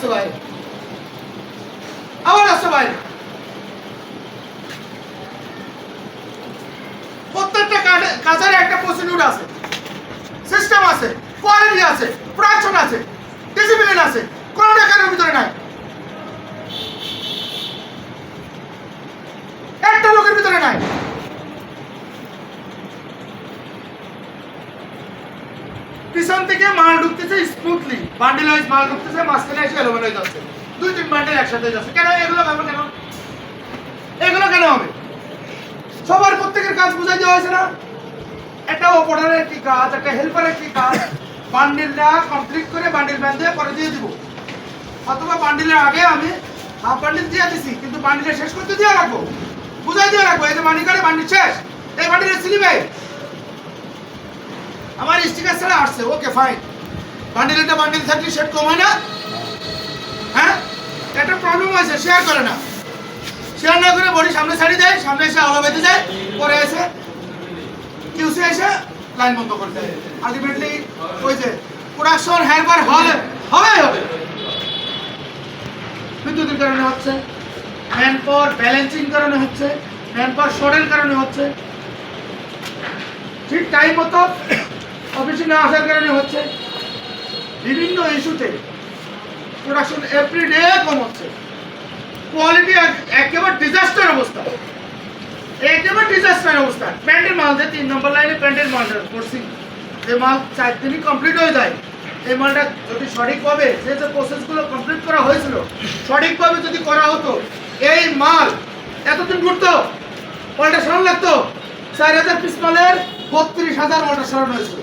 আসছে বাইরে, আবার আসছে বাইরে। প্রত্যেকটা কাজের একটা প্রসিডিউর আছে, সিস্টেম আছে, কোয়ালিটি আছে, প্রোডাকশন আছে, ডিসিপ্লিন আছে। কোনটা কারোর ভিতরে নাই, একটা লোকের ভিতরে নাই। পিছন থেকে মাল ঢুকতেছে স্মুথলি, বান্ডেল ওয়াইজ মাল ঢুকতেছে, মাঝখানে এসে এলোমেলো হয়ে যাচ্ছে, 2-3 বান্ডেল একসাথে যাচ্ছে। কেন এগুলো হবে? কেন এগুলো কেন হবে? সবার প্রত্যেকের কাজ বুঝাই দেওয়া হয়েছে না? একটা অপারেটরের কি কাজ, একটা হেল্পারের কি কাজ, বান্ডিলটা কমপ্লিট করে বান্ডিল বাঁধে পরে দিয়ে দিব, অথবা বান্ডিলের আগে আমি হাফ বান্ডিল দিয়ে দিছি, কিন্তু বান্ডিলের শেষ করতে দিয়ে রাখবো, বুঝাই দিয়ে রাখবো এই যে বান্ডিল করে বান্ডিল শেষ, এই বান্ডিলের স্লিপে আমার স্টিকার ছাড়া আসছে, ওকে ফাইন। বান্ডিলটা বান্ডিল থাকলে সেট কম হয় না? হ্যাঁ, একটা প্রবলেম হয়েছে, শেয়ার করে না, শেয়ার না করে বডি সামনে ছাড়ি দেয়, সামনে এসে আলো বেঁধে যায়, পরে এসে কিউসি এসে লাইন বন্ধ করে দেয়। আলটিমেটলি ওই যে প্রোডাকশন হ্যারবার হবে হবে বিদ্যুতের কারণে হচ্ছে, ম্যান পাওয়ার ব্যালেন্সিং কারণে হচ্ছে, ম্যান পাওয়ার শর্টের কারণে হচ্ছে, ঠিক টাইম মতো অফিসে না আসার কারণে হচ্ছে। বিভিন্ন ইস্যুতে প্রোডাকশন এভরিডে কম হচ্ছে, কোয়ালিটি একেবারে ডিজাস্টার অবস্থা, একেবারে ডিজাস্টার অবস্থা। প্যান্টের মাল যে 3 নম্বর লাইনে প্যান্টের মালটা করছি, যে মাল 4 দিনই কমপ্লিট হয়ে যায়, এই মালটা যদি সঠিকভাবে যে প্রসেসগুলো কমপ্লিট করা হয়েছিল সঠিকভাবে যদি করা হতো, এই মাল এতদিন ঘুরতো, পাল্টা সরানো লাগতো। 4000 পিস মালের 32,000 পাল্টা সরানো হয়েছিল।